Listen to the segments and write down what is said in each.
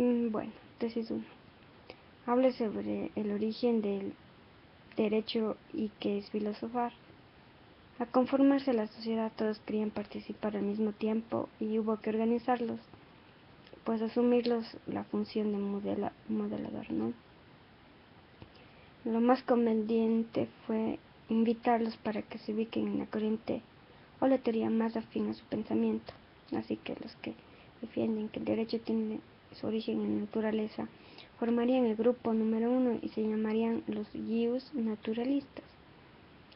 Bueno, tesis 1. Habla sobre el origen del derecho y qué es filosofar. Al conformarse la sociedad, todos querían participar al mismo tiempo y hubo que organizarlos, pues asumirlos la función de modelador, ¿no? Lo más conveniente fue invitarlos para que se ubiquen en la corriente o la teoría más afín a su pensamiento. Así que los que defienden que el derecho tiene su origen en la naturaleza formarían el grupo número 1 y se llamarían los ius naturalistas.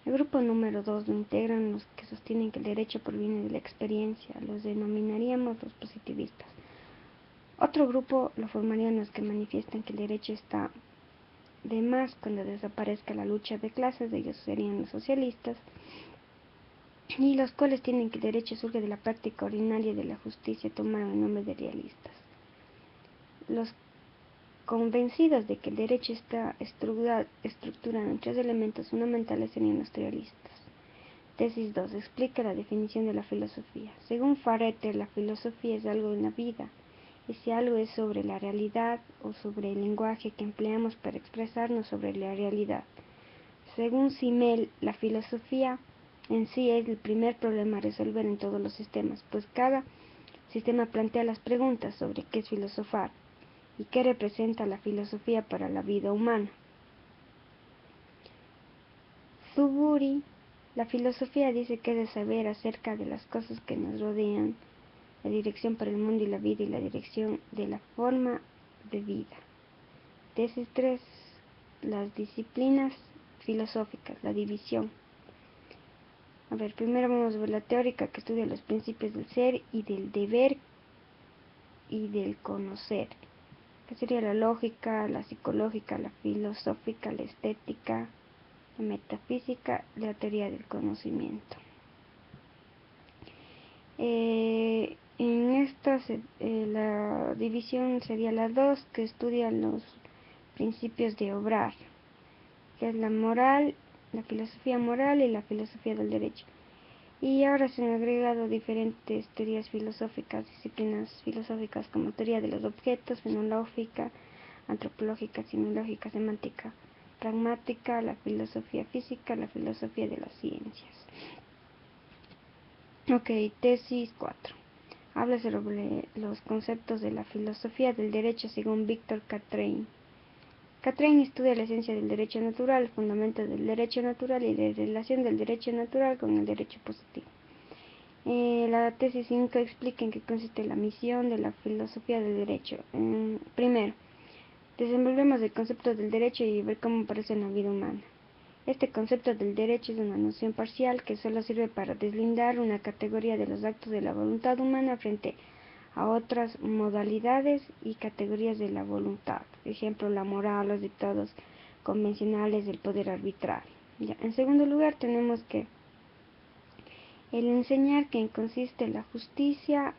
El grupo número 2 lo integran los que sostienen que el derecho proviene de la experiencia, los denominaríamos los positivistas. Otro grupo lo formarían los que manifiestan que el derecho está de más cuando desaparezca la lucha de clases, ellos serían los socialistas, y los cuales tienen que el derecho surge de la práctica ordinaria de la justicia tomaron el nombre de realistas. Los convencidos de que el derecho está estructurado en 3 elementos fundamentales serían los realistas. Tesis 2. Explica la definición de la filosofía. Según Farreter, la filosofía es algo en la vida. Ese algo es sobre la realidad o sobre el lenguaje que empleamos para expresarnos sobre la realidad. Según Simmel, la filosofía en sí es el primer problema a resolver en todos los sistemas, pues cada sistema plantea las preguntas sobre qué es filosofar y qué representa la filosofía para la vida humana. Zuburi, la filosofía dice que es de saber acerca de las cosas que nos rodean, la dirección para el mundo y la vida y la dirección de la forma de vida. Tesis 3. Las disciplinas filosóficas, la división. Primero vamos a ver la teórica que estudia los principios del ser y del deber y del conocer, que sería la lógica, la psicológica, la filosófica, la estética, la metafísica, la teoría del conocimiento. En esta la división sería la 2, que estudia los principios de obrar, que es la moral, la filosofía moral y la filosofía del derecho. Y ahora se han agregado diferentes teorías filosóficas, disciplinas filosóficas como teoría de los objetos, fenológica, antropológica, semiológica, semántica, pragmática, la filosofía física, la filosofía de las ciencias. Tesis 4. Habla sobre los conceptos de la filosofía del derecho según Víctor Catrain. Catrain estudia la esencia del derecho natural, el fundamento del derecho natural y la relación del derecho natural con el derecho positivo. La tesis 5 explica en qué consiste la misión de la filosofía del derecho. Primero, desenvolvemos el concepto del derecho y ver cómo aparece en la vida humana. Este concepto del derecho es una noción parcial que solo sirve para deslindar una categoría de los actos de la voluntad humana frente a otras modalidades y categorías de la voluntad. Por ejemplo, la moral, los dictados convencionales, el poder arbitrar. En segundo lugar, tenemos que el enseñar que consiste la justicia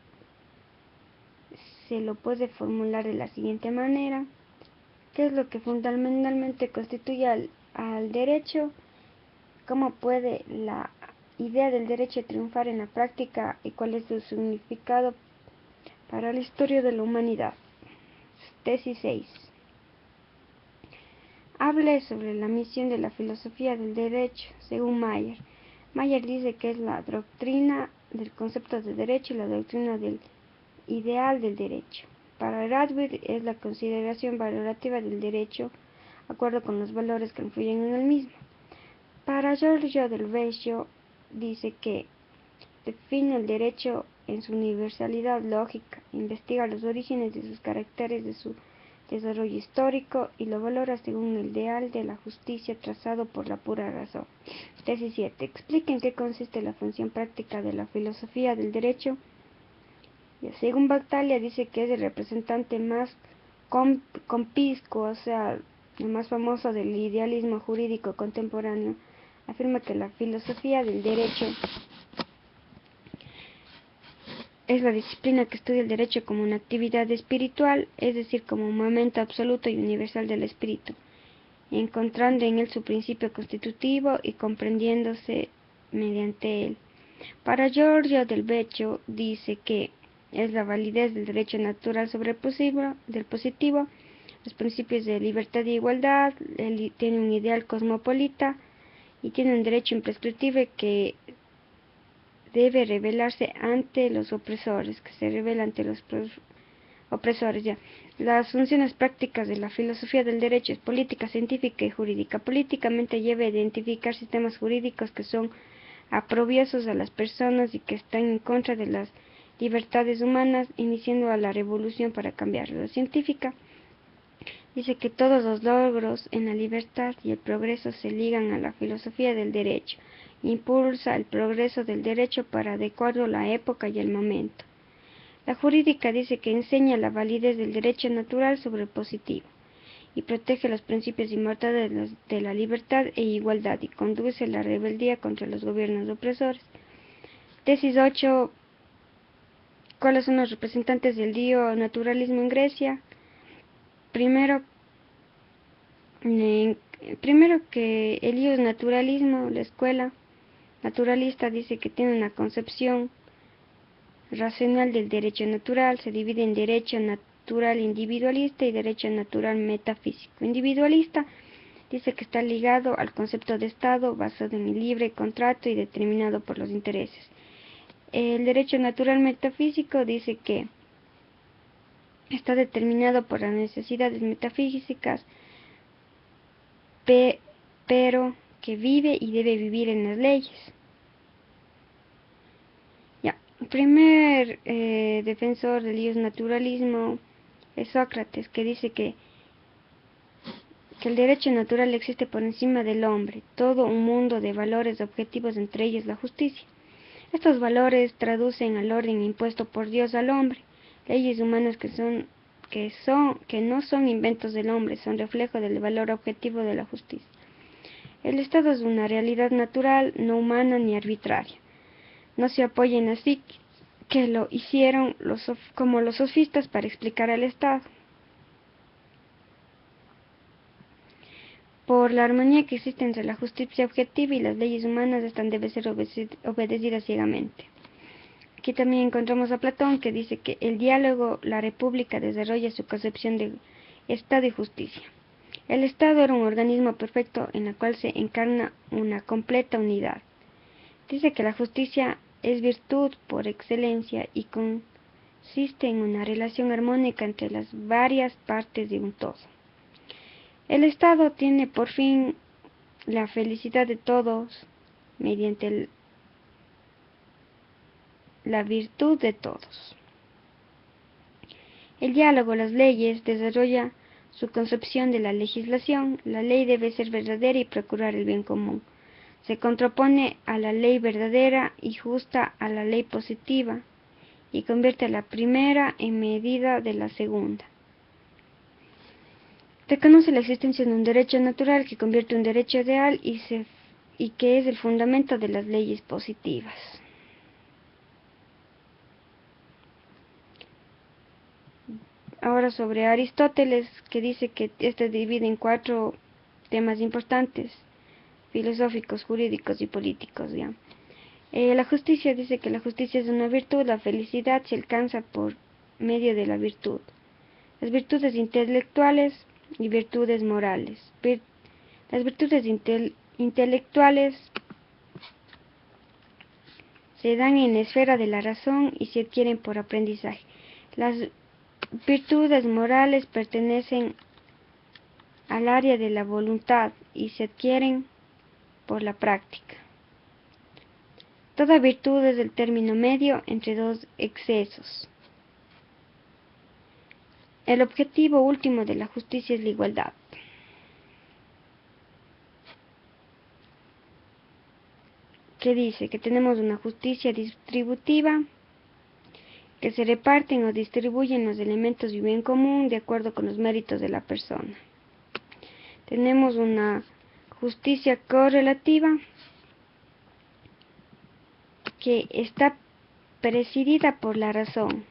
se lo puede formular de la siguiente manera: ¿qué es lo que fundamentalmente constituye al derecho? ¿Cómo puede la idea del derecho triunfar en la práctica y cuál es su significado para la historia de la humanidad? Tesis 6. Hable sobre la misión de la filosofía del derecho, según Mayer. Mayer dice que es la doctrina del concepto de derecho y la doctrina del ideal del derecho. Para Radbert es la consideración valorativa del derecho, de acuerdo con los valores que influyen en el mismo. Para Giorgio del Vecchio dice que define el derecho en su universalidad lógica, investiga los orígenes de sus caracteres, de su desarrollo histórico y lo valora según el ideal de la justicia trazado por la pura razón. Tesis 7. Explica en qué consiste la función práctica de la filosofía del derecho. Según Battaglia dice que es el representante más conspicuo, o sea, el más famoso del idealismo jurídico contemporáneo. Afirma que la filosofía del derecho es la disciplina que estudia el derecho como una actividad espiritual, es decir, como un momento absoluto y universal del espíritu, encontrando en él su principio constitutivo y comprendiéndose mediante él. Para Giorgio del Vecchio dice que es la validez del derecho natural sobre el positivo, los principios de libertad e igualdad, tiene un ideal cosmopolita y tiene un derecho imprescriptible que debe revelarse ante los opresores, que se revela ante los opresores. Ya. Las funciones prácticas de la filosofía del derecho es política, científica y jurídica. Políticamente lleva a identificar sistemas jurídicos que son aprobiosos a las personas y que están en contra de las libertades humanas, iniciando a la revolución para cambiarlo. La científica dice que todos los logros en la libertad y el progreso se ligan a la filosofía del derecho, impulsa el progreso del derecho para adecuarlo a la época y el momento. La jurídica dice que enseña la validez del derecho natural sobre el positivo y protege los principios inmortales de la libertad e igualdad y conduce la rebeldía contra los gobiernos opresores. Tesis 8. ¿Cuáles son los representantes del naturalismo en Grecia? Primero que el naturalismo, la escuela naturalista, dice que tiene una concepción racional del derecho natural, se divide en derecho natural individualista y derecho natural metafísico. Individualista dice que está ligado al concepto de Estado, basado en el libre contrato y determinado por los intereses. El derecho natural metafísico dice que está determinado por las necesidades metafísicas, pero que vive y debe vivir en las leyes. El primer defensor del naturalismo es Sócrates, que dice que el derecho natural existe por encima del hombre, todo un mundo de valores objetivos, entre ellos la justicia. Estos valores traducen al orden impuesto por Dios al hombre, leyes humanas que no son inventos del hombre, son reflejo del valor objetivo de la justicia. El Estado es una realidad natural, no humana ni arbitraria. No se apoyen así que lo hicieron como los sofistas para explicar al Estado. Por la armonía que existe entre la justicia objetiva y las leyes humanas, estas deben ser obedecidas ciegamente. Aquí también encontramos a Platón, que dice que el diálogo, la república, desarrolla su concepción de Estado y justicia. El Estado era un organismo perfecto en el cual se encarna una completa unidad. Dice que la justicia es virtud por excelencia y consiste en una relación armónica entre las varias partes de un todo. El Estado tiene por fin la felicidad de todos mediante la virtud de todos. El diálogo, las leyes, desarrolla su concepción de la legislación. La ley debe ser verdadera y procurar el bien común. Se contrapone a la ley verdadera y justa a la ley positiva y convierte a la primera en medida de la segunda. Reconoce la existencia de un derecho natural que convierte un derecho ideal y que es el fundamento de las leyes positivas. Ahora sobre Aristóteles, que dice que este divide en 4 temas importantes: filosóficos, jurídicos y políticos. ¿Ya? La justicia dice que la justicia es una virtud, la felicidad se alcanza por medio de la virtud. Las virtudes intelectuales y virtudes morales. Las virtudes intelectuales se dan en la esfera de la razón y se adquieren por aprendizaje. Las virtudes morales pertenecen al área de la voluntad y se adquieren por la práctica. Toda virtud es el término medio entre dos excesos. El objetivo último de la justicia es la igualdad. Que dice que tenemos una justicia distributiva, que se reparten o distribuyen los elementos de bien común de acuerdo con los méritos de la persona. Tenemos una justicia correlativa, que está presidida por la razón,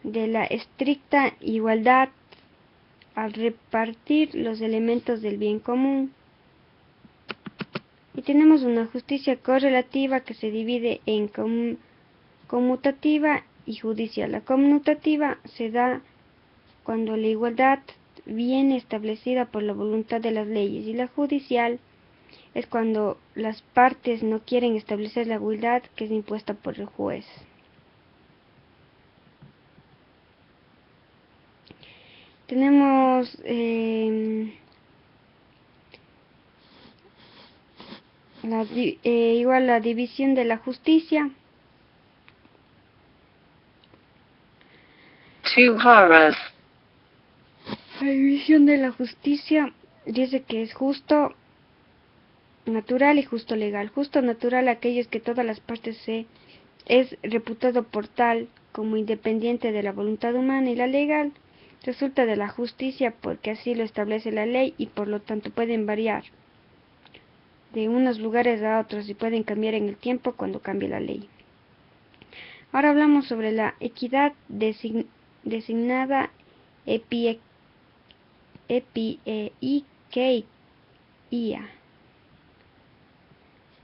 de la estricta igualdad al repartir los elementos del bien común. Y tenemos una justicia correlativa que se divide en conmutativa y judicial. La conmutativa se da cuando la igualdad viene establecida por la voluntad de las leyes, y la judicial es cuando las partes no quieren establecer la igualdad que es impuesta por el juez. Tenemos igual la división de la justicia. 2 horas. La división de la justicia dice que es justo natural y justo legal. Justo natural aquellos que todas las partes es reputado por tal como independiente de la voluntad humana, y la legal resulta de la justicia porque así lo establece la ley y por lo tanto pueden variar de unos lugares a otros y pueden cambiar en el tiempo cuando cambie la ley. Ahora hablamos sobre la equidad designada EPIEIKEIA,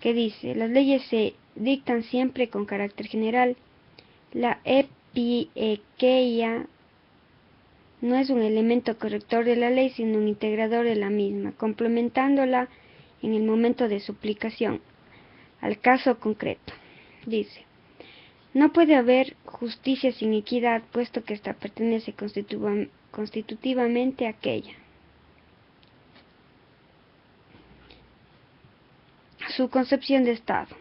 que dice: las leyes se dictan siempre con carácter general. La EPIEIKEIA no es un elemento corrector de la ley, sino un integrador de la misma, complementándola en el momento de su aplicación al caso concreto. Dice: no puede haber justicia sin equidad, puesto que ésta pertenece constitutivamente a aquella. Su concepción de Estado.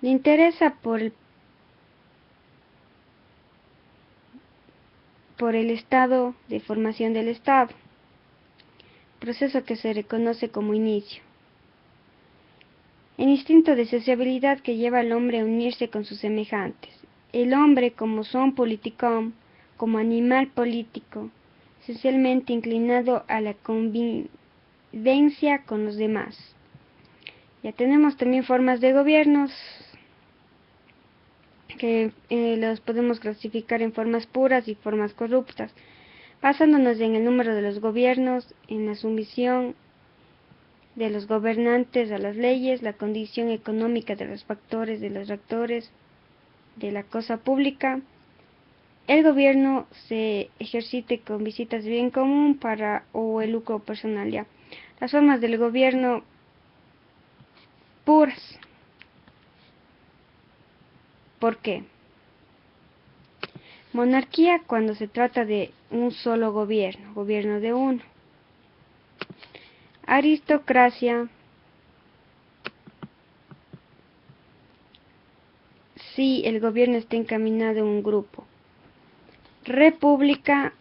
Le interesa por el estado de formación del Estado, proceso que se reconoce como inicio. El instinto de sociabilidad que lleva al hombre a unirse con sus semejantes. El hombre, como son politicum, como animal político, esencialmente inclinado a la convivencia con los demás. Ya tenemos también formas de gobiernos que los podemos clasificar en formas puras y formas corruptas, basándonos en el número de los gobiernos, en la sumisión de los gobernantes a las leyes, la condición económica de los factores, de los actores, de la cosa pública. El gobierno se ejercite con visitas de bien común o el lucro personal. Ya. Las formas del gobierno puras. ¿Por qué? Monarquía cuando se trata de un solo gobierno, gobierno de uno. Aristocracia si el gobierno está encaminado en un grupo. República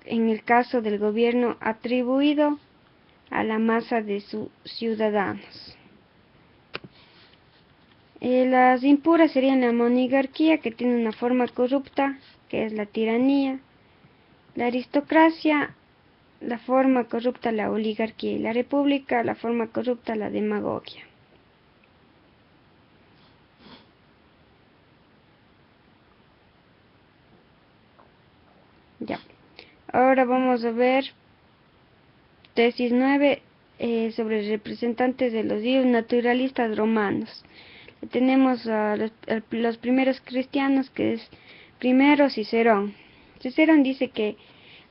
en el caso del gobierno atribuido a la masa de sus ciudadanos. Las impuras serían la monarquía, que tiene una forma corrupta, que es la tiranía. La aristocracia, la forma corrupta, la oligarquía. Y la república, la forma corrupta, la demagogia. Ya. Ahora vamos a ver tesis 9 sobre representantes de los dios naturalistas romanos. Tenemos a los primeros cristianos, que es primero Cicerón. Cicerón dice que,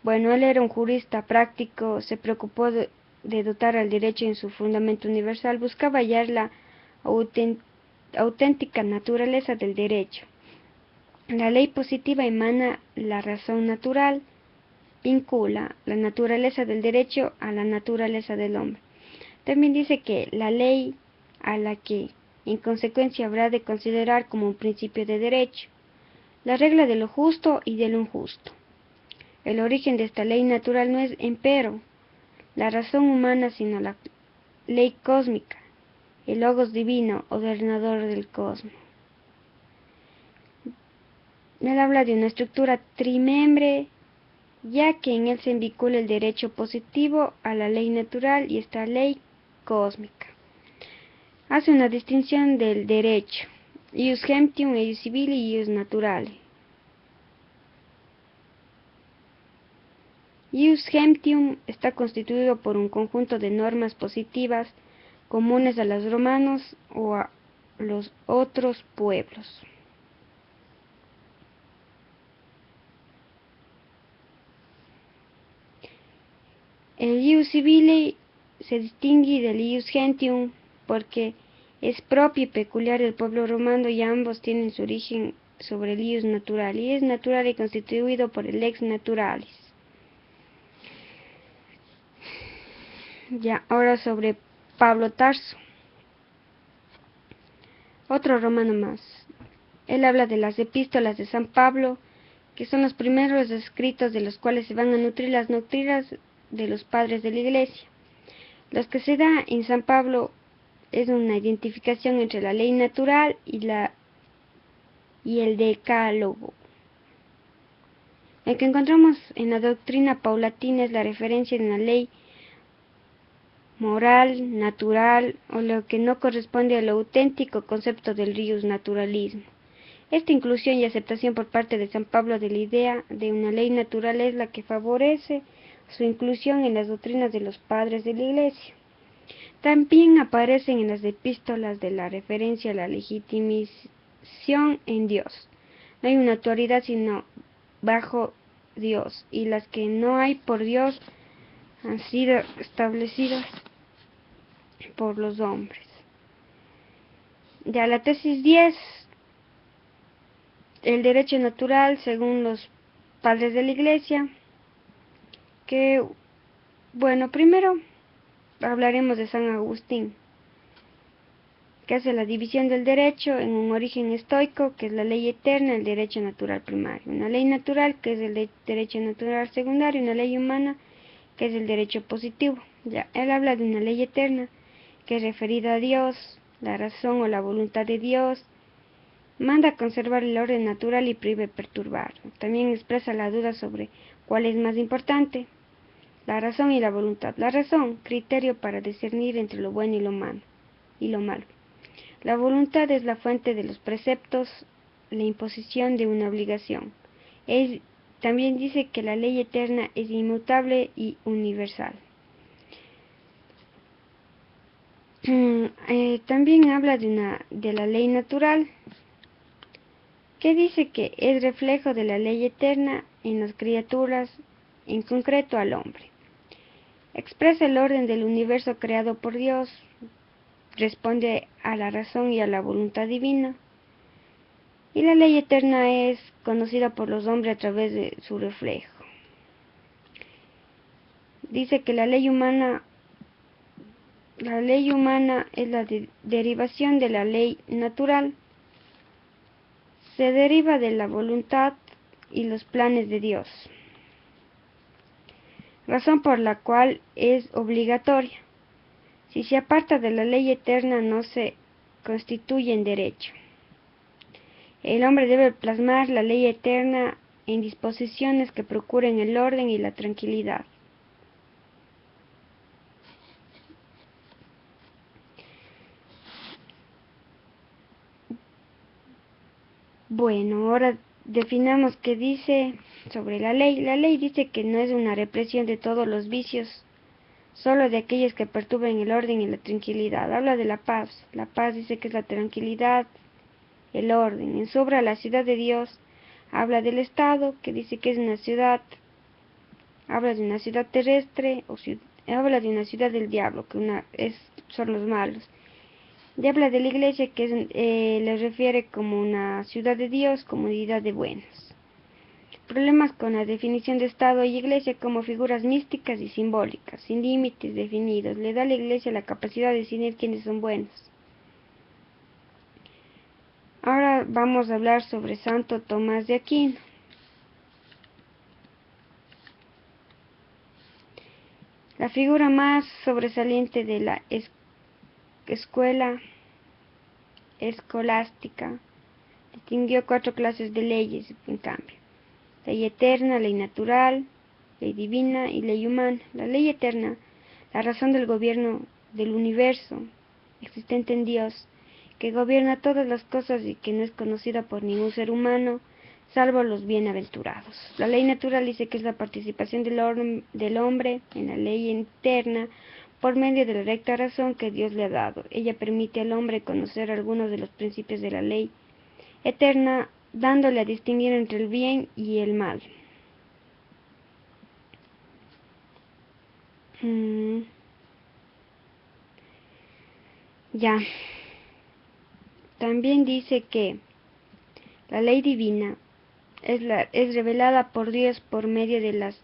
bueno, él era un jurista práctico, se preocupó de dotar al derecho en su fundamento universal, buscaba hallar la auténtica naturaleza del derecho. La ley positiva emana la razón natural, vincula la naturaleza del derecho a la naturaleza del hombre. También dice que la ley a la que en consecuencia habrá de considerar como un principio de derecho, la regla de lo justo y de lo injusto. El origen de esta ley natural no es, empero, la razón humana, sino la ley cósmica, el logos divino, ordenador del cosmos. Él habla de una estructura trimembre, ya que en él se vincula el derecho positivo a la ley natural y esta ley cósmica. Hace una distinción del derecho, ius gentium, ius civile y ius naturale. Ius gentium está constituido por un conjunto de normas positivas comunes a los romanos o a los otros pueblos. El ius civile se distingue del ius gentium porque es propio y peculiar del pueblo romano y ambos tienen su origen sobre el ius natural, y es natural y constituido por el lex naturalis. Ya, ahora sobre Pablo Tarso, otro romano más. Él habla de las epístolas de San Pablo, que son los primeros escritos de los cuales se van a nutrir las doctrinas de los padres de la Iglesia. Los que se da en San Pablo es una identificación entre la ley natural y el decálogo. El que encontramos en la doctrina paulatina es la referencia de una ley moral, natural, o lo que no corresponde al auténtico concepto del rius naturalismo. Esta inclusión y aceptación por parte de San Pablo de la idea de una ley natural es la que favorece su inclusión en las doctrinas de los padres de la Iglesia. También aparecen en las epístolas de la referencia a la legitimación en Dios. No hay una autoridad sino bajo Dios, y las que no hay por Dios han sido establecidas por los hombres. Ya la tesis 10, el derecho natural según los padres de la Iglesia, que, bueno, primero hablaremos de San Agustín, que hace la división del derecho en un origen estoico, que es la ley eterna, el derecho natural primario, una ley natural, que es el derecho natural secundario, y una ley humana, que es el derecho positivo. Ya, él habla de una ley eterna, que es referida a Dios, la razón o la voluntad de Dios, manda a conservar el orden natural y prohíbe perturbarlo. También expresa la duda sobre cuál es más importante, la razón y la voluntad. La razón, criterio para discernir entre lo bueno y lo malo. La voluntad es la fuente de los preceptos, la imposición de una obligación. También dice que la ley eterna es inmutable y universal. También habla de la ley natural, que dice que es reflejo de la ley eterna en las criaturas, en concreto al hombre. Expresa el orden del universo creado por Dios, responde a la razón y a la voluntad divina. Y la ley eterna es conocida por los hombres a través de su reflejo. Dice que la ley humana es la derivación de la ley natural. Se deriva de la voluntad y los planes de Dios, razón por la cual es obligatoria. Si se aparta de la ley eterna, no se constituye en derecho. El hombre debe plasmar la ley eterna en disposiciones que procuren el orden y la tranquilidad. Bueno, ahora definamos qué dice sobre la ley. La ley dice que no es una represión de todos los vicios, solo de aquellos que perturben el orden y la tranquilidad. Habla de la paz. La paz dice que es la tranquilidad, el orden. En su obra La ciudad de Dios habla del Estado, que dice que es una ciudad. Habla de una ciudad terrestre, habla de una ciudad del diablo, que son los malos. Y habla de la iglesia, que le refiere como una ciudad de Dios, comunidad de buenos. Problemas con la definición de Estado y Iglesia como figuras místicas y simbólicas, sin límites definidos. Le da a la Iglesia la capacidad de decidir quiénes son buenos. Ahora vamos a hablar sobre Santo Tomás de Aquino. La figura más sobresaliente de la escuela escolástica distinguió 4 clases de leyes, en cambio: ley eterna, ley natural, ley divina y ley humana. La ley eterna, la razón del gobierno del universo existente en Dios, que gobierna todas las cosas y que no es conocida por ningún ser humano, salvo los bienaventurados. La ley natural dice que es la participación del hombre en la ley eterna por medio de la recta razón que Dios le ha dado. Ella permite al hombre conocer algunos de los principios de la ley eterna, dándole a distinguir entre el bien y el mal. Ya. También dice que la ley divina es revelada por Dios por medio de las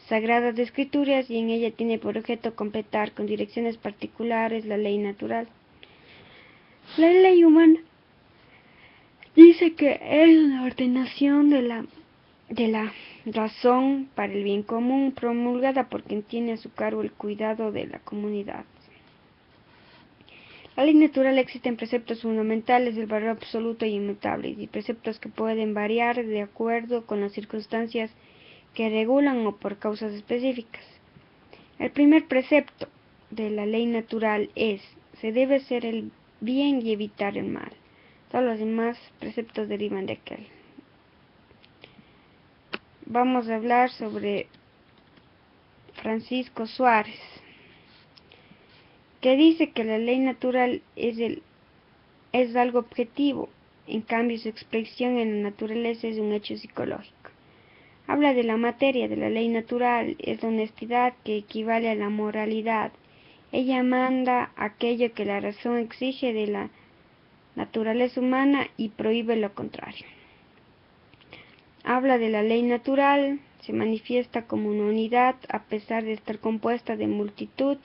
Sagradas Escrituras y en ella tiene por objeto completar con direcciones particulares la ley natural. La ley humana dice que es una ordenación de la razón para el bien común promulgada por quien tiene a su cargo el cuidado de la comunidad. La ley natural existen preceptos fundamentales del valor absoluto y inmutable y preceptos que pueden variar de acuerdo con las circunstancias que regulan o por causas específicas. El primer precepto de la ley natural es: se debe hacer el bien y evitar el mal. Todos los demás preceptos derivan de aquel. Vamos a hablar sobre Francisco Suárez, que dice que la ley natural es algo objetivo, en cambio su expresión en la naturaleza es un hecho psicológico. Habla de la materia de la ley natural, es la honestidad que equivale a la moralidad. Ella manda aquello que la razón exige de la naturaleza humana y prohíbe lo contrario. Habla de la ley natural, se manifiesta como una unidad a pesar de estar compuesta de multitud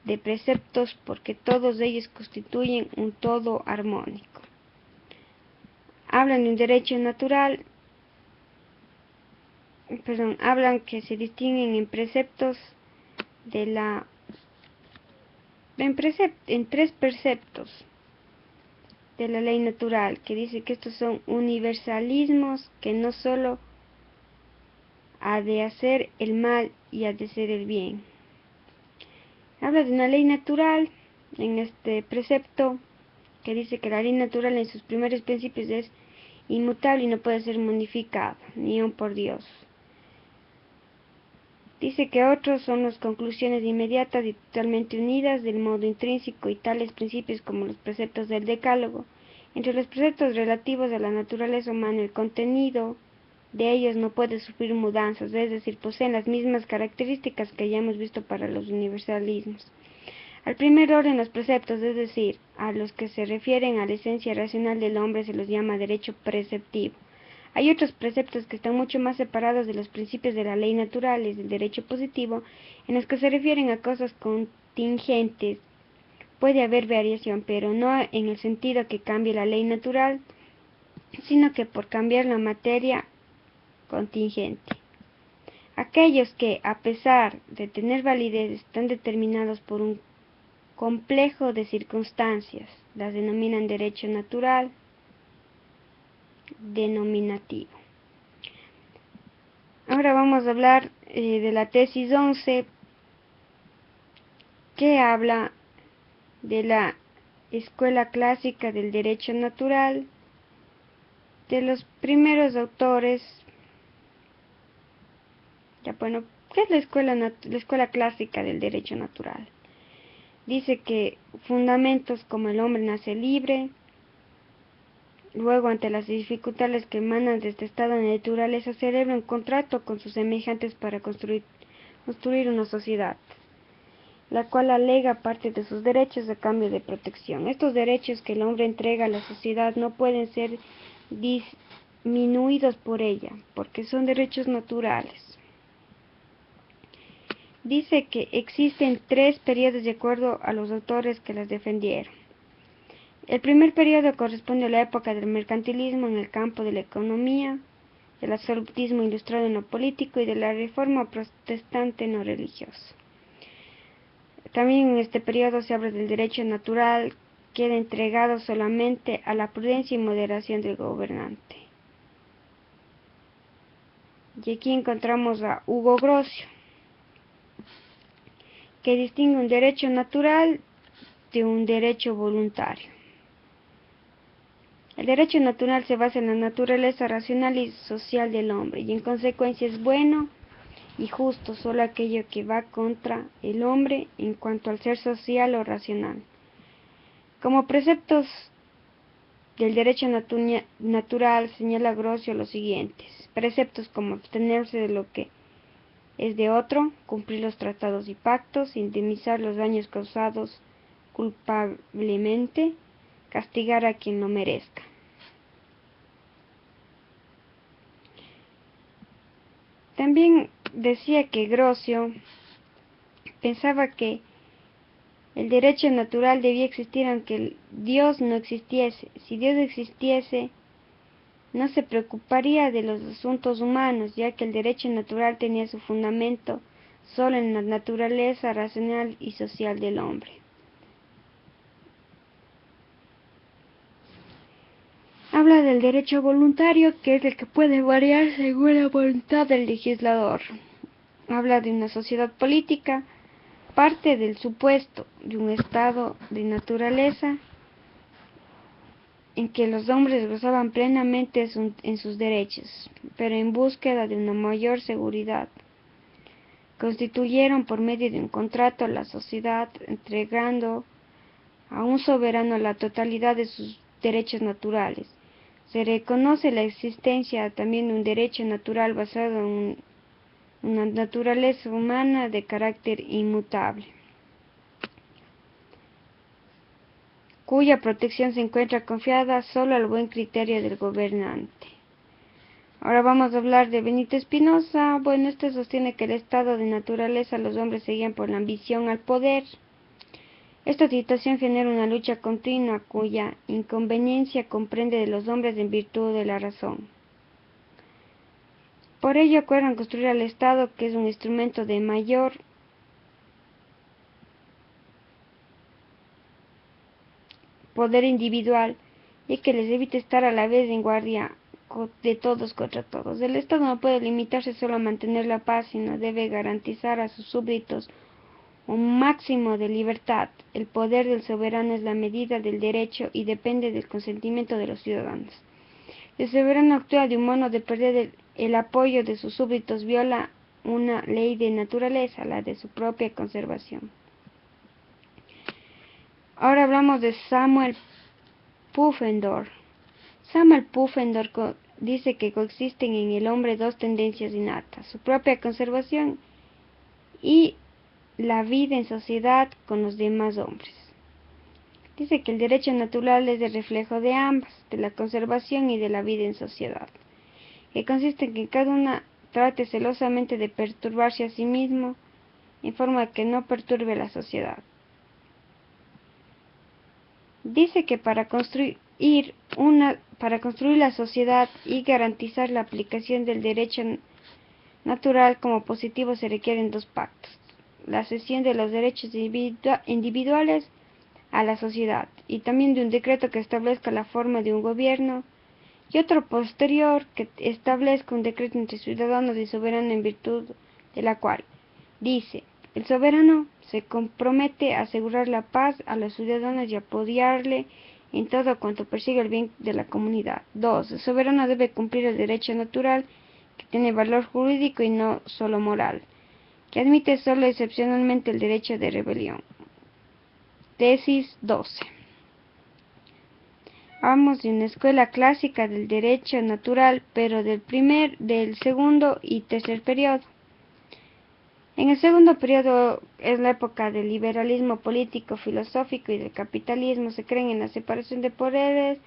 de preceptos porque todos ellos constituyen un todo armónico. Hablan de un derecho natural, hablan que se distinguen en preceptos en tres preceptos de la ley natural, que dice que estos son universalismos que no solo ha de hacer el mal y ha de hacer el bien. Habla de una ley natural en este precepto que dice que la ley natural en sus primeros principios es inmutable y no puede ser modificada, ni aun por Dios. Dice que otros son las conclusiones inmediatas y totalmente unidas del modo intrínseco y tales principios como los preceptos del Decálogo. Entre los preceptos relativos a la naturaleza humana, el contenido de ellos no puede sufrir mudanzas, es decir, poseen las mismas características que ya hemos visto para los universalismos. Al primer orden, los preceptos, es decir, a los que se refieren a la esencia racional del hombre, se los llama derecho preceptivo. Hay otros preceptos que están mucho más separados de los principios de la ley natural, es del derecho positivo, en los que se refieren a cosas contingentes. Puede haber variación, pero no en el sentido que cambie la ley natural, sino que por cambiar la materia contingente. Aquellos que, a pesar de tener validez, están determinados por un complejo de circunstancias, las denominan derecho natural denominativo. Ahora vamos a hablar de la tesis 11, que habla de la escuela clásica del derecho natural, de los primeros autores. ¿Qué es la escuela clásica del derecho natural? Dice que fundamentos como el hombre nace libre, luego ante las dificultades que emanan de este estado de naturaleza celebra un contrato con sus semejantes para construir una sociedad, la cual alega parte de sus derechos a cambio de protección. Estos derechos que el hombre entrega a la sociedad no pueden ser disminuidos por ella, porque son derechos naturales. Dice que existen tres periodos de acuerdo a los autores que las defendieron. El primer periodo corresponde a la época del mercantilismo en el campo de la economía, del absolutismo ilustrado en lo político y de la reforma protestante no religiosa. También en este periodo se habla del derecho natural, queda entregado solamente a la prudencia y moderación del gobernante. Y aquí encontramos a Hugo Grocio, que distingue un derecho natural de un derecho voluntario. El derecho natural se basa en la naturaleza racional y social del hombre, y en consecuencia es bueno y justo solo aquello que va contra el hombre en cuanto al ser social o racional. Como preceptos del derecho natural señala Grocio los siguientes: preceptos como abstenerse de lo que es de otro, cumplir los tratados y pactos, indemnizar los daños causados culpablemente, castigar a quien lo merezca. También decía que Grocio pensaba que el derecho natural debía existir aunque Dios no existiese. Si Dios existiese, no se preocuparía de los asuntos humanos, ya que el derecho natural tenía su fundamento solo en la naturaleza racional y social del hombre. Habla del derecho voluntario, que es el que puede variar según la voluntad del legislador. Habla de una sociedad política, parte del supuesto de un estado de naturaleza en que los hombres gozaban plenamente en sus derechos, pero en búsqueda de una mayor seguridad. Constituyeron por medio de un contrato la sociedad, entregando a un soberano la totalidad de sus derechos naturales. Se reconoce la existencia también de un derecho natural basado en una naturaleza humana de carácter inmutable, cuya protección se encuentra confiada solo al buen criterio del gobernante. Ahora vamos a hablar de Benito Espinosa. Bueno, este sostiene que el estado de naturaleza los hombres seguían por la ambición al poder. Esta situación genera una lucha continua cuya inconveniencia comprende de los hombres en virtud de la razón. Por ello acuerdan construir al Estado, que es un instrumento de mayor poder individual y que les evite estar a la vez en guardia de todos contra todos. El Estado no puede limitarse solo a mantener la paz, sino debe garantizar a sus súbditos un máximo de libertad. El poder del soberano es la medida del derecho y depende del consentimiento de los ciudadanos. El soberano actúa de un modo de perder el apoyo de sus súbditos, viola una ley de naturaleza, la de su propia conservación. Ahora hablamos de Samuel Pufendorf. Samuel Pufendorf dice que coexisten en el hombre dos tendencias innatas, su propia conservación y la vida en sociedad con los demás hombres. Dice que el derecho natural es el reflejo de ambas, de la conservación y de la vida en sociedad, que consiste en que cada una trate celosamente de perturbarse a sí mismo en forma que no perturbe a la sociedad. Dice que para construir la sociedad y garantizar la aplicación del derecho natural como positivo se requieren dos pactos: la cesión de los derechos individuales a la sociedad y también de un decreto que establezca la forma de un gobierno, y otro posterior que establezca un decreto entre ciudadanos y soberano, en virtud de la cual, dice, el soberano se compromete a asegurar la paz a los ciudadanos y apoyarle en todo cuanto persiga el bien de la comunidad. 2. El soberano debe cumplir el derecho natural, que tiene valor jurídico y no solo moral, que admite solo excepcionalmente el derecho de rebelión. Tesis 12. Hablamos de una escuela clásica del derecho natural, pero del segundo y tercer periodo. En el segundo periodo es la época del liberalismo político, filosófico y del capitalismo. Se creen en la separación de poderes,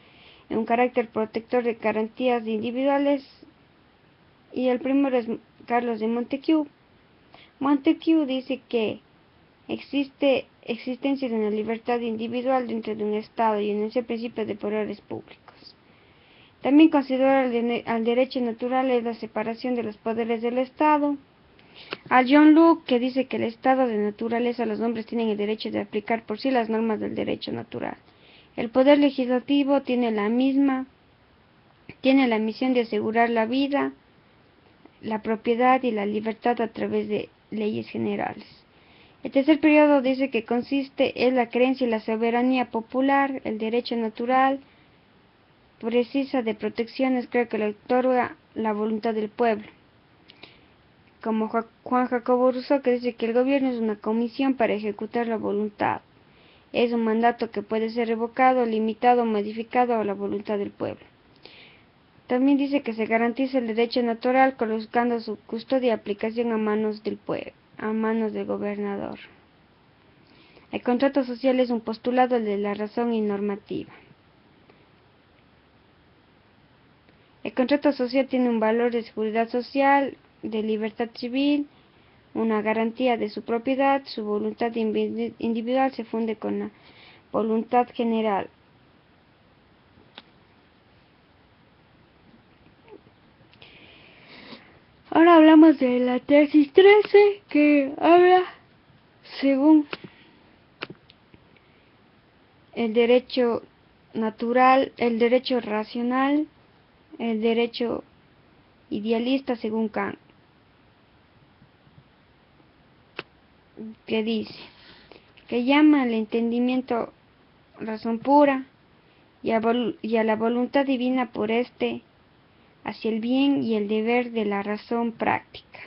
en un carácter protector de garantías individuales, y el primero es Carlos de Montesquieu. Montesquieu dice que existencia de una libertad individual dentro de un Estado y en ese principio de poderes públicos. También considera al derecho natural es la separación de los poderes del Estado. A John Locke, que dice que el estado de naturaleza los hombres tienen el derecho de aplicar por sí las normas del derecho natural. El poder legislativo tiene la misión de asegurar la vida, la propiedad y la libertad a través de leyes generales. El tercer periodo dice que consiste en la creencia y la soberanía popular. El derecho natural precisa de protecciones, creo que le otorga la voluntad del pueblo. Como Juan Jacobo Rousseau, que dice que el gobierno es una comisión para ejecutar la voluntad. Es un mandato que puede ser revocado, limitado o modificado a la voluntad del pueblo. También dice que se garantiza el derecho natural colocando su custodia y aplicación a manos del pueblo, a manos del gobernador. El contrato social es un postulado de la razón y normativa. El contrato social tiene un valor de seguridad social, de libertad civil, una garantía de su propiedad, su voluntad individual se funde con la voluntad general. Ahora hablamos de la tesis 13, que habla según el derecho natural, el derecho racional, el derecho idealista según Kant, que dice que llama al entendimiento razón pura y a la voluntad divina por hacia el bien y el deber de la razón práctica.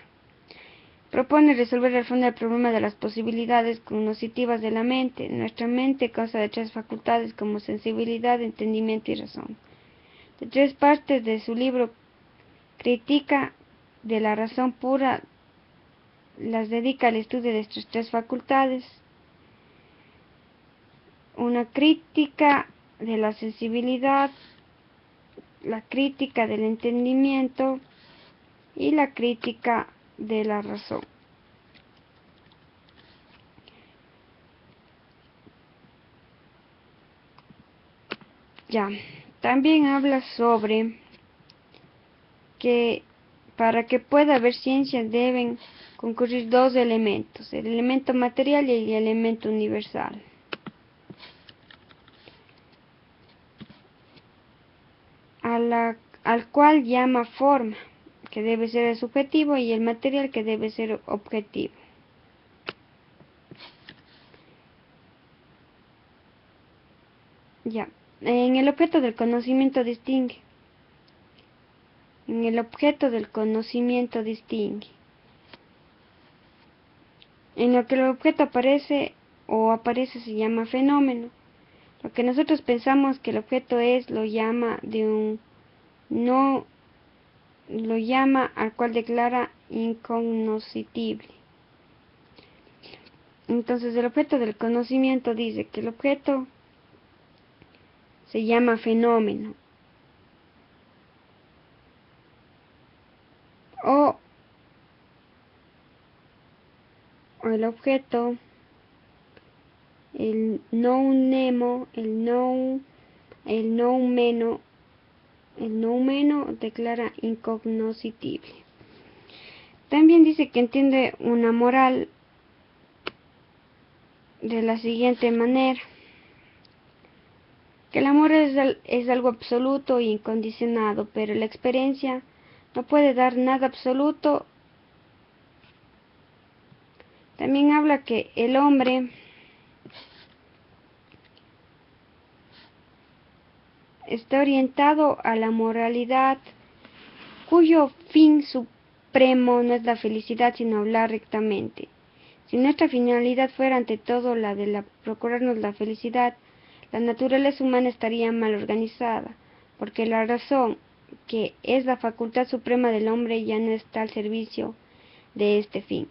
Propone resolver al fondo el problema de las posibilidades cognitivas de la mente. Nuestra mente consta de tres facultades como sensibilidad, entendimiento y razón. De tres partes de su libro Crítica de la razón pura las dedica al estudio de estas tres facultades. Una crítica de la sensibilidad, la crítica del entendimiento y la crítica de la razón. Ya, también habla sobre que para que pueda haber ciencia deben concurrir dos elementos, el elemento material y el elemento universal. Al cual llama forma, que debe ser el subjetivo, y el material, que debe ser objetivo. Ya, en el objeto del conocimiento distingue. En el objeto del conocimiento distingue. En lo que el objeto aparece se llama fenómeno. Lo que nosotros pensamos que el objeto es, lo llama al cual declara incognoscible. Entonces el objeto del conocimiento dice que el objeto se llama fenómeno. O el objeto, el noumeno declara incognoscible. También dice que entiende una moral de la siguiente manera: que el amor es algo absoluto e incondicionado, pero la experiencia no puede dar nada absoluto. También habla que el hombre está orientado a la moralidad, cuyo fin supremo no es la felicidad, sino hablar rectamente. Si nuestra finalidad fuera ante todo la de procurarnos la felicidad, la naturaleza humana estaría mal organizada, porque la razón, que es la facultad suprema del hombre, ya no está al servicio de este fin.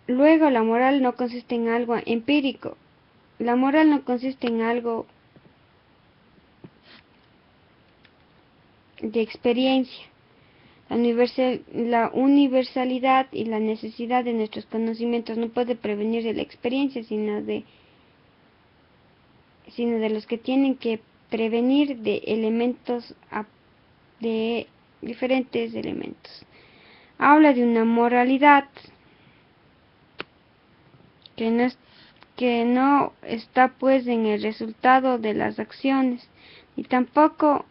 Luego, la moral no consiste en algo empírico. La moral no consiste en algo de experiencia. La universalidad y la necesidad de nuestros conocimientos no puede prevenir de la experiencia, sino de los que tienen que prevenir de diferentes elementos. Habla de una moralidad que no está pues en el resultado de las acciones, ni tampoco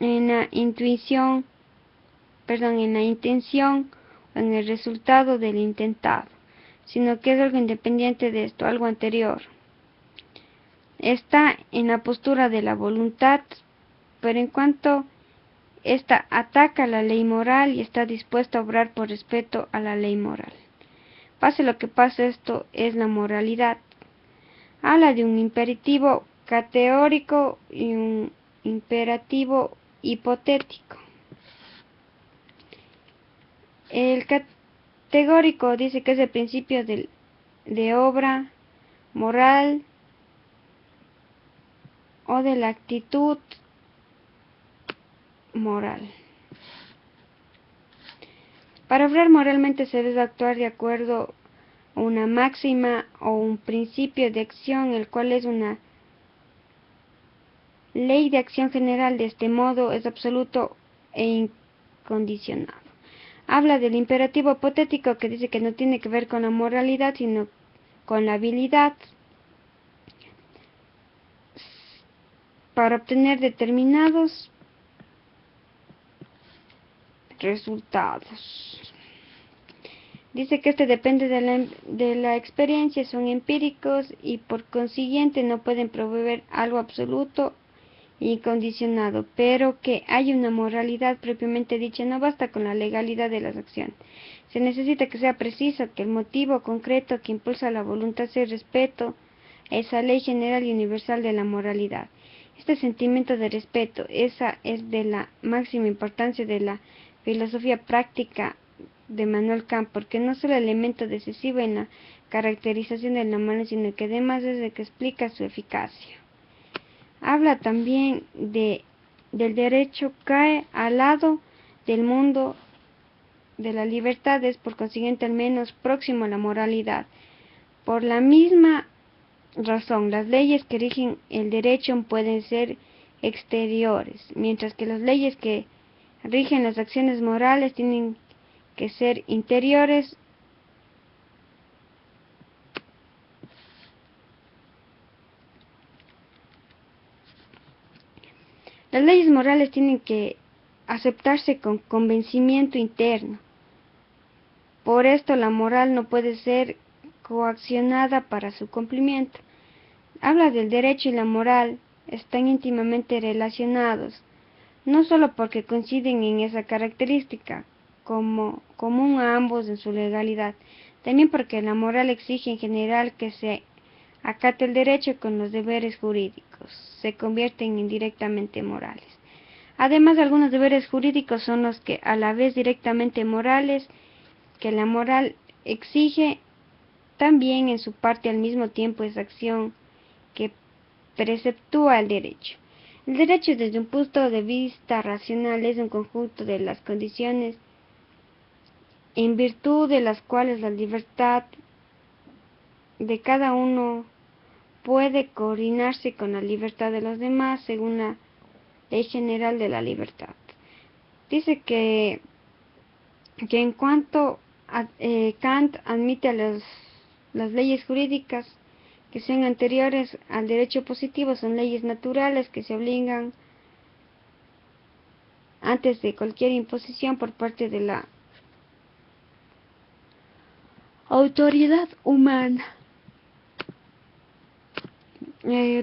en la intención o en el resultado del intentado, sino que es algo independiente de esto, algo anterior. Está en la postura de la voluntad, pero en cuanto ésta ataca la ley moral y está dispuesta a obrar por respeto a la ley moral. Pase lo que pase, esto es la moralidad. Habla de un imperativo categórico y un imperativo hipotético. El categórico dice que es el principio de obra moral o de la actitud moral. Para obrar moralmente se debe actuar de acuerdo a una máxima o un principio de acción, el cual es una ley de acción general. De este modo es absoluto e incondicionado. Habla del imperativo hipotético, que dice que no tiene que ver con la moralidad, sino con la habilidad para obtener determinados resultados. Dice que este depende de la experiencia, son empíricos y por consiguiente no pueden proveer algo absoluto e incondicionado, pero que hay una moralidad propiamente dicha no basta con la legalidad de las acciones. Se necesita que sea preciso, que el motivo concreto que impulsa la voluntad sea el respeto a esa ley general y universal de la moralidad. Este sentimiento de respeto, esa es de la máxima importancia de la filosofía práctica de Manuel Kant, porque no es el elemento decisivo en la caracterización del humano, sino que además es el que explica su eficacia. Habla también del derecho, cae al lado del mundo de la libertad, es por consiguiente al menos próximo a la moralidad. Por la misma razón, las leyes que rigen el derecho pueden ser exteriores, mientras que las leyes que rigen las acciones morales tienen que ser interiores. Las leyes morales tienen que aceptarse con convencimiento interno. Por esto la moral no puede ser coaccionada para su cumplimiento. Habla del derecho y la moral están íntimamente relacionados, no solo porque coinciden en esa característica como común a ambos en su legalidad, también porque la moral exige en general que se acate el derecho con los deberes jurídicos, se convierten indirectamente morales. Además, algunos deberes jurídicos son los que a la vez directamente morales, que la moral exige también en su parte al mismo tiempo esa acción que preceptúa el derecho. El derecho desde un punto de vista racional es un conjunto de las condiciones en virtud de las cuales la libertad de cada uno puede coordinarse con la libertad de los demás según la ley general de la libertad. Dice que en cuanto a, Kant admite a las leyes jurídicas que sean anteriores al derecho positivo, son leyes naturales que se obligan antes de cualquier imposición por parte de la autoridad humana.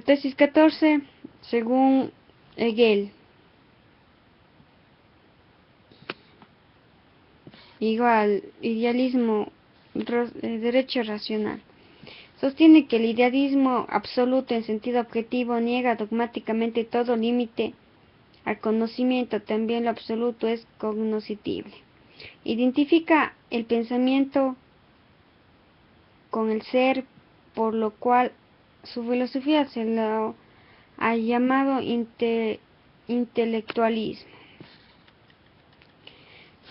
Tesis 14, según Hegel. Igual, idealismo, derecho racional. Sostiene que el idealismo absoluto en sentido objetivo niega dogmáticamente todo límite al conocimiento, también lo absoluto es cognoscitible. Identifica el pensamiento con el ser, por lo cual su filosofía se lo ha llamado intelectualismo.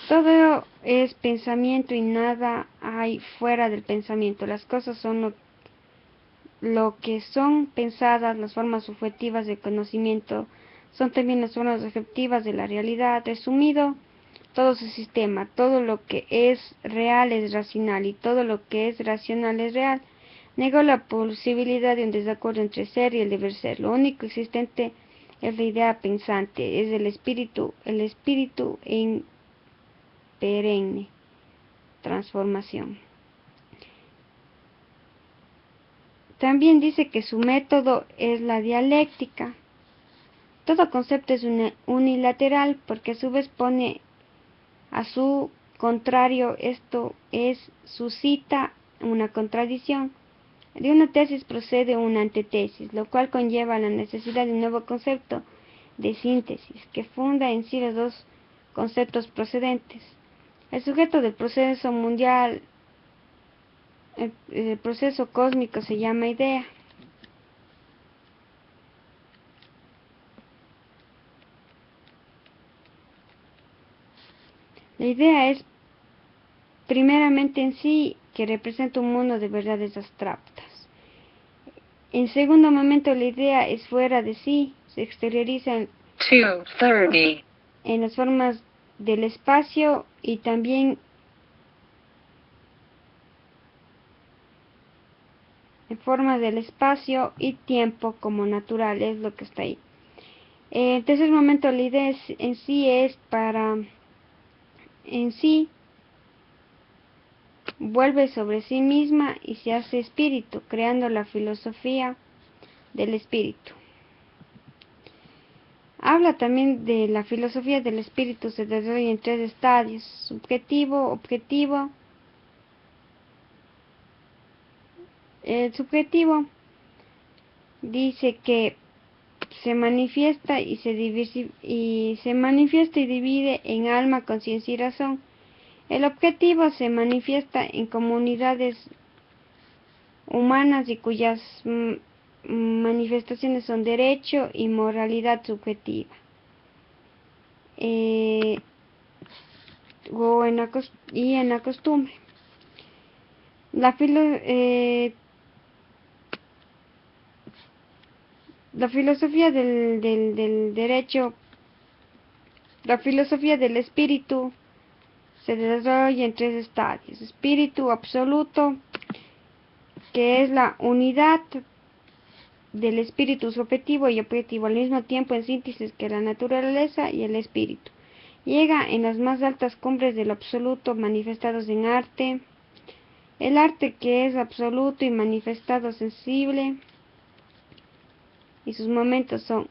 Todo es pensamiento y nada hay fuera del pensamiento. Las cosas son lo que son pensadas, las formas subjetivas del conocimiento son también las formas objetivas de la realidad. Resumido, todo su sistema, todo lo que es real es racional y todo lo que es racional es real. Negó la posibilidad de un desacuerdo entre ser y el deber ser. Lo único existente es la idea pensante, es el espíritu en perenne transformación. También dice que su método es la dialéctica. Todo concepto es unilateral porque a su vez pone a su contrario, esto es, suscita una contradicción. De una tesis procede una antetesis, lo cual conlleva la necesidad de un nuevo concepto de síntesis, que funda en sí los dos conceptos procedentes. El sujeto del proceso mundial, el proceso cósmico se llama idea. La idea es primeramente en sí, que representa un mundo de verdades abstractas. En segundo momento, la idea es fuera de sí, se exterioriza en las formas del espacio y también en formas del espacio y tiempo como natural, es lo que está ahí. En tercer momento, la idea en sí vuelve sobre sí misma y se hace espíritu, creando la filosofía del espíritu. Habla también de la filosofía del espíritu, se desarrolla en tres estadios: subjetivo, objetivo. El subjetivo dice que se manifiesta y divide en alma, conciencia y razón. El objetivo se manifiesta en comunidades humanas y cuyas manifestaciones son derecho y moralidad subjetiva. Y en la costumbre. La filosofía del derecho, la filosofía del espíritu se desarrolla en tres estadios: espíritu absoluto, que es la unidad del espíritu subjetivo y objetivo al mismo tiempo, en síntesis, que la naturaleza y el espíritu. Llega en las más altas cumbres del absoluto manifestados en arte. El arte, que es absoluto y manifestado sensible, y sus momentos son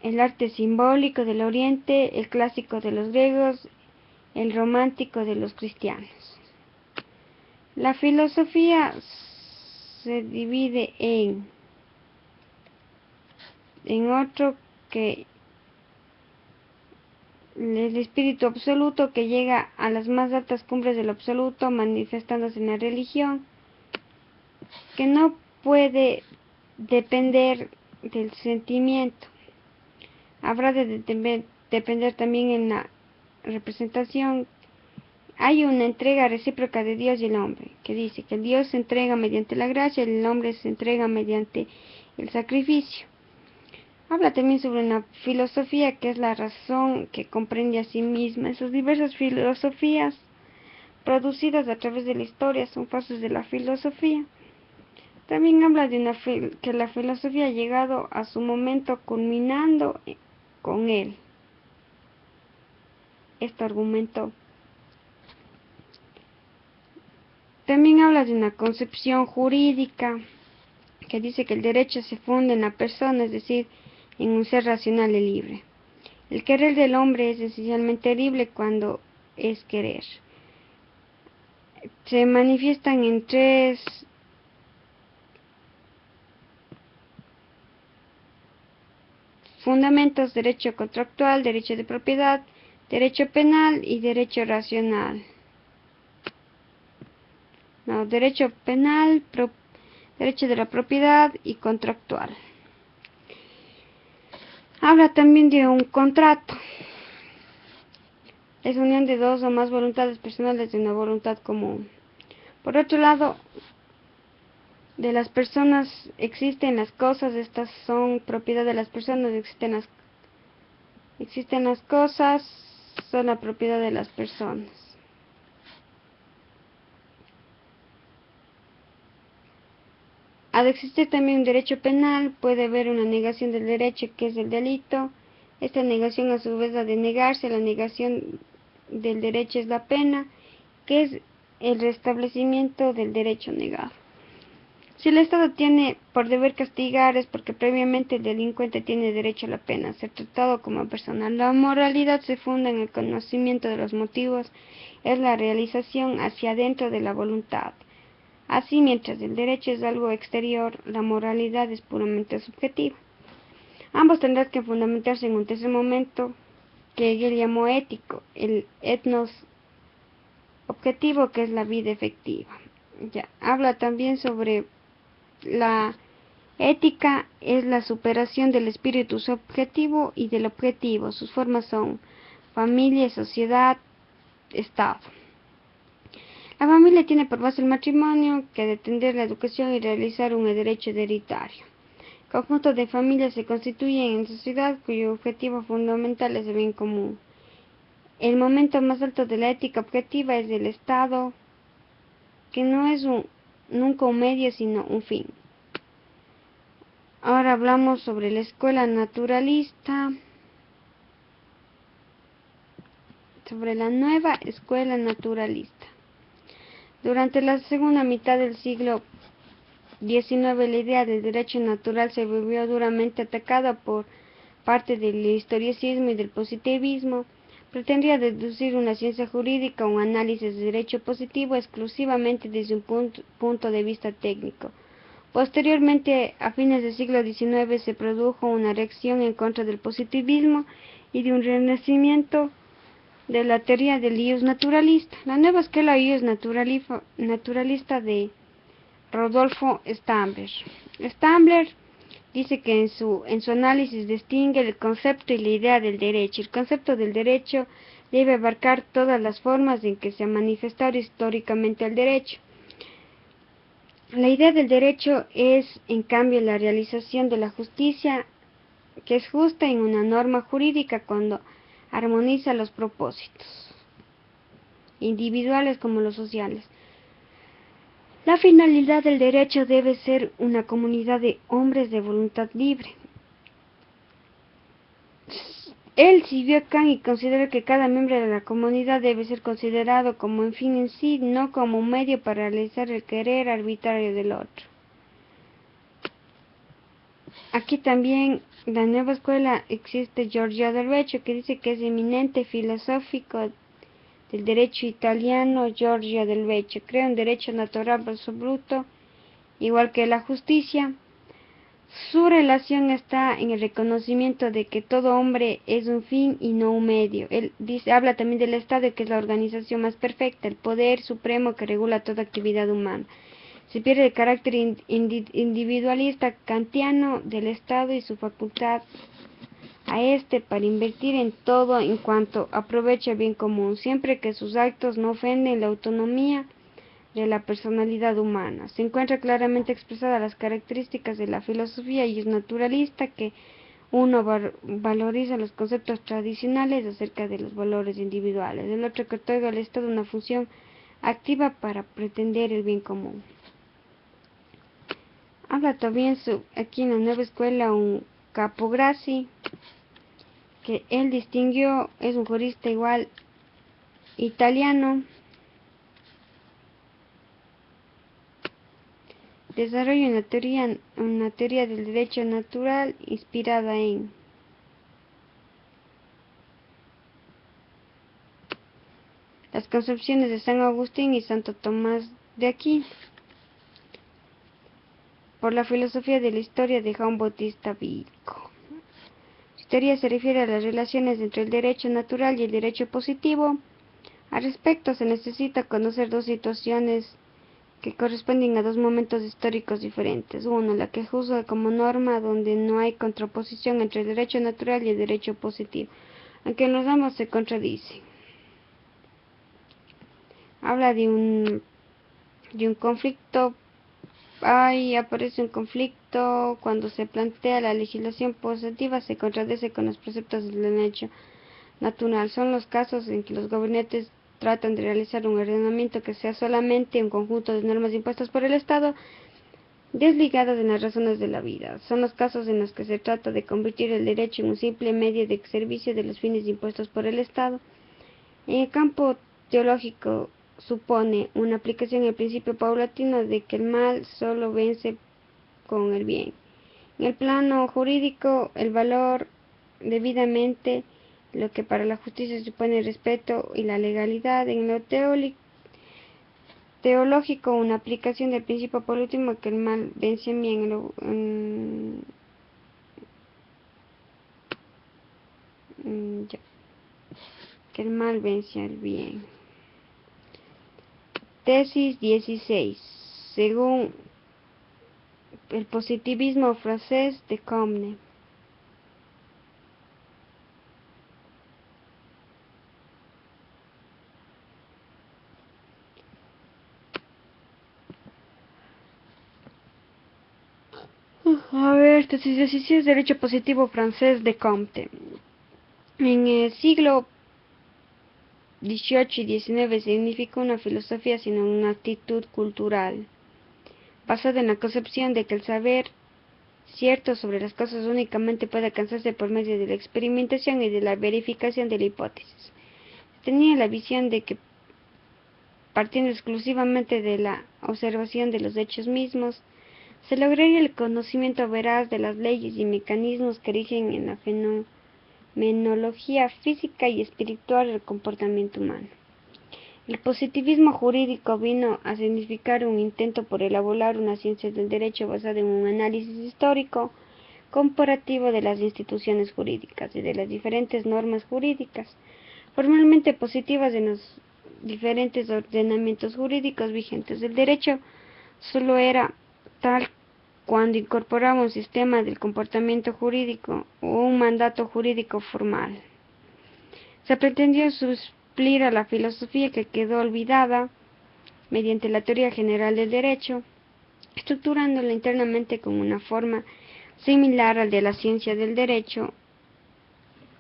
el arte simbólico del Oriente, el clásico de los griegos, el romántico de los cristianos. La filosofía se divide en otro, que el espíritu absoluto, que llega a las más altas cumbres del absoluto manifestándose en la religión, que no puede depender del sentimiento. Habrá de depender también en la representación. Hay una entrega recíproca de Dios y el hombre, que dice que Dios se entrega mediante la gracia y el hombre se entrega mediante el sacrificio. Habla también sobre una filosofía que es la razón que comprende a sí misma. Esas diversas filosofías producidas a través de la historia son fases de la filosofía. También habla de que la filosofía ha llegado a su momento culminando con él. Este argumento también habla de una concepción jurídica que dice que el derecho se funda en la persona, es decir, en un ser racional y libre. El querer del hombre es esencialmente libre cuando es querer. Se manifiestan en tres fundamentos: derecho contractual, derecho de propiedad, derecho penal y derecho racional. Derecho penal, derecho de la propiedad y contractual. Habla también de un contrato. Es unión de dos o más voluntades personales de una voluntad común. Por otro lado, de las personas existen las cosas, estas son propiedad de las personas. Existen las cosas, son la propiedad de las personas. Al existir también un derecho penal, puede haber una negación del derecho, que es el delito. Esta negación a su vez ha de negarse. La negación del derecho es la pena, que es el restablecimiento del derecho negado. Si el Estado tiene por deber castigar, es porque previamente el delincuente tiene derecho a la pena, a ser tratado como persona. La moralidad se funda en el conocimiento de los motivos, es la realización hacia adentro de la voluntad. Así, mientras el derecho es algo exterior, la moralidad es puramente subjetiva. Ambos tendrán que fundamentarse en un tercer momento que Hegel llamó ético, el etnos objetivo, que es la vida efectiva. Ya, habla también sobre la ética es la superación del espíritu subjetivo y del objetivo. Sus formas son familia, sociedad, Estado. La familia tiene por base el matrimonio, que ha de atender la educación y realizar un derecho hereditario. Conjuntos de familias se constituyen en sociedad cuyo objetivo fundamental es el bien común. El momento más alto de la ética objetiva es el Estado, que no es nunca un medio sino un fin. Ahora hablamos sobre la escuela naturalista, sobre la nueva escuela naturalista. Durante la segunda mitad del siglo XIX, la idea del derecho natural se vio duramente atacada por parte del historicismo y del positivismo. Pretendía deducir una ciencia jurídica o un análisis de derecho positivo exclusivamente desde un punto de vista técnico. Posteriormente, a fines del siglo XIX, se produjo una reacción en contra del positivismo y de un renacimiento de la teoría del ius naturalista. La nueva escuela ius naturalista de Rodolfo Stambler. Stambler dice que en su análisis distingue el concepto y la idea del derecho. El concepto del derecho debe abarcar todas las formas en que se ha manifestado históricamente el derecho. La idea del derecho es, en cambio, la realización de la justicia, que es justa en una norma jurídica cuando armoniza los propósitos, individuales como los sociales. La finalidad del derecho debe ser una comunidad de hombres de voluntad libre. Él siguió a Kant y consideró que cada miembro de la comunidad debe ser considerado como un fin en sí, no como un medio para realizar el querer arbitrario del otro. Aquí también la nueva escuela existe Giorgio Del Vecchio, que dice que es eminente filosófico del derecho italiano. Giorgio Del Vecchio crea un derecho natural absoluto, igual que la justicia. Su relación está en el reconocimiento de que todo hombre es un fin y no un medio. Él habla también del Estado, que es la organización más perfecta, el poder supremo que regula toda actividad humana. Se pierde el carácter individualista kantiano del Estado y su facultad a éste para invertir en todo en cuanto aprovecha el bien común, siempre que sus actos no ofenden la autonomía de la personalidad humana. Se encuentra claramente expresadas las características de la filosofía y es naturalista, que uno valoriza los conceptos tradicionales acerca de los valores individuales, el otro que otorga al Estado una función activa para pretender el bien común. Habla también aquí en la nueva escuela un Capograssi, que él distinguió, es un jurista igual italiano. Desarrolla una teoría del derecho natural inspirada en las concepciones de San Agustín y Santo Tomás de Aquino, por la filosofía de la historia de Juan Bautista Vico. Su teoría se refiere a las relaciones entre el derecho natural y el derecho positivo. Al respecto, se necesita conocer dos situaciones que corresponden a dos momentos históricos diferentes. Uno, la que juzga como norma, donde no hay contraposición entre el derecho natural y el derecho positivo, aunque en los ambos se contradicen. Habla de un conflicto. Ahí aparece un conflicto cuando se plantea la legislación positiva, se contradice con los preceptos del derecho natural. Son los casos en que los gobernantes tratan de realizar un ordenamiento que sea solamente un conjunto de normas impuestas por el Estado, desligadas de las razones de la vida. Son los casos en los que se trata de convertir el derecho en un simple medio de servicio de los fines impuestos por el Estado. En el campo teológico supone una aplicación del principio paulatino de que el mal solo vence con el bien. En el plano jurídico, el valor debidamente lo que para la justicia supone el respeto y la legalidad. En lo teológico, una aplicación del principio paulatino que el mal vence al bien. Que el mal vence al bien. Tesis 16. Según el positivismo francés de Comte. A ver, tesis 16, derecho positivo francés de Comte. En el siglo XVIII y XIX significó una filosofía sino una actitud cultural, basada en la concepción de que el saber cierto sobre las cosas únicamente puede alcanzarse por medio de la experimentación y de la verificación de la hipótesis. Tenía la visión de que, partiendo exclusivamente de la observación de los hechos mismos, se lograría el conocimiento veraz de las leyes y mecanismos que rigen en la fenomenología física y espiritual del comportamiento humano. El positivismo jurídico vino a significar un intento por elaborar una ciencia del derecho basada en un análisis histórico comparativo de las instituciones jurídicas y de las diferentes normas jurídicas formalmente positivas en los diferentes ordenamientos jurídicos vigentes. El derecho solo era tal cuando incorporaba un sistema del comportamiento jurídico o un mandato jurídico formal. Se pretendió suplir a la filosofía que quedó olvidada mediante la teoría general del derecho, estructurándola internamente con una forma similar al de la ciencia del derecho.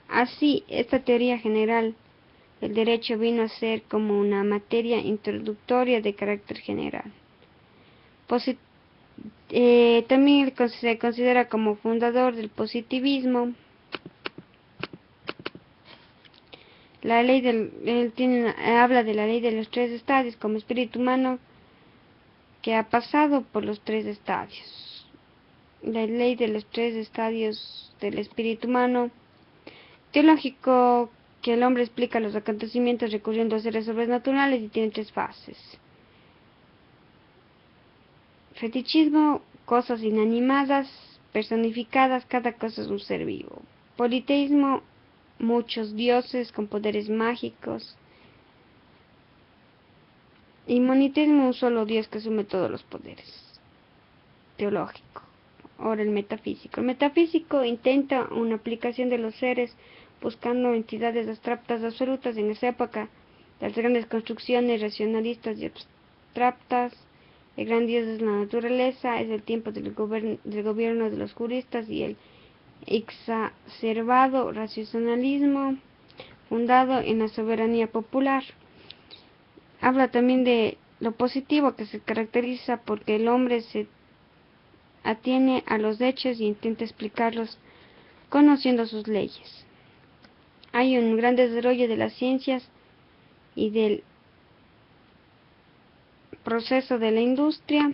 Así, esta teoría general del derecho vino a ser como una materia introductoria de carácter general. También se considera como fundador del positivismo. La ley habla de la ley de los tres estadios como espíritu humano que ha pasado por los tres estadios. La ley de los tres estadios del espíritu humano teológico, que el hombre explica los acontecimientos recurriendo a seres sobrenaturales y tiene tres fases. Fetichismo, cosas inanimadas, personificadas, cada cosa es un ser vivo. Politeísmo, muchos dioses con poderes mágicos. Y monoteísmo, un solo Dios que asume todos los poderes. Teológico. Ahora el metafísico. El metafísico intenta una aplicación de los seres buscando entidades abstractas absolutas. En esa época, las grandes construcciones racionalistas y abstractas, el gran Dios es la naturaleza, es el tiempo del gobierno de los juristas y el exacerbado racionalismo fundado en la soberanía popular. Habla también de lo positivo, que se caracteriza porque el hombre se atiene a los hechos y intenta explicarlos conociendo sus leyes. Hay un gran desarrollo de las ciencias y del proceso de la industria.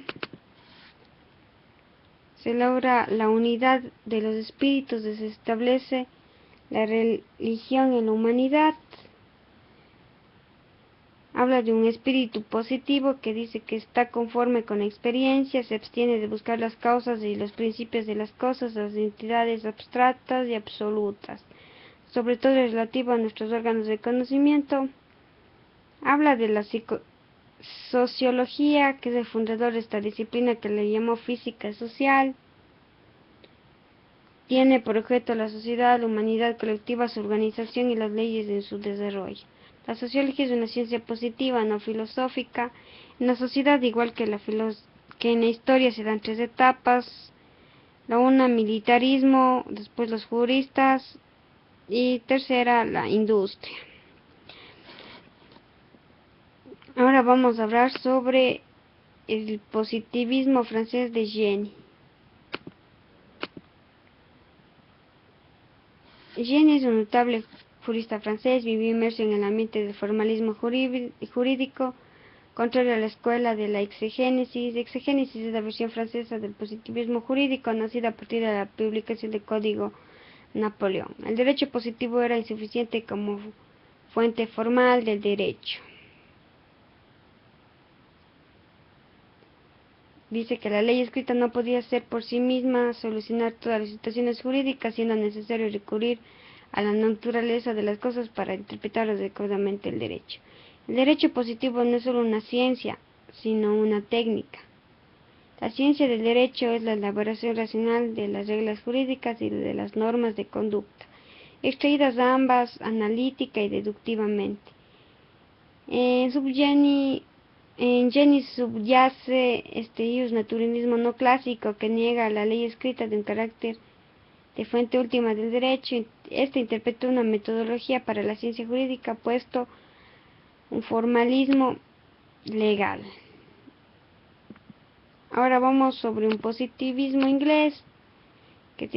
Se logra la unidad de los espíritus, se establece la religión en la humanidad. Habla de un espíritu positivo que dice que está conforme con la experiencia, se abstiene de buscar las causas y los principios de las cosas, las entidades abstractas y absolutas, sobre todo relativo a nuestros órganos de conocimiento. Habla de la sociología, que es el fundador de esta disciplina que le llamó física social. Tiene por objeto la sociedad, la humanidad colectiva, su organización y las leyes en su desarrollo. La sociología es una ciencia positiva, no filosófica. En la sociedad, igual que en la historia, se dan tres etapas. La una, militarismo, después los juristas y tercera, la industria. Ahora vamos a hablar sobre el positivismo francés de Jenny. Jenny es un notable jurista francés, vivió inmerso en el ambiente del formalismo jurídico, contrario a la escuela de la exegénesis. Exegénesis es la versión francesa del positivismo jurídico, nacida a partir de la publicación del Código Napoleón. El derecho positivo era insuficiente como fuente formal del derecho. Dice que la ley escrita no podía ser por sí misma solucionar todas las situaciones jurídicas, siendo necesario recurrir a la naturaleza de las cosas para interpretar adecuadamente el derecho. El derecho positivo no es solo una ciencia, sino una técnica. La ciencia del derecho es la elaboración racional de las reglas jurídicas y de las normas de conducta, extraídas ambas analítica y deductivamente. En Jenny subyace este naturalismo no clásico que niega la ley escrita de un carácter de fuente última del derecho. Este interpretó una metodología para la ciencia jurídica, puesto un formalismo legal. Ahora vamos sobre un positivismo inglés que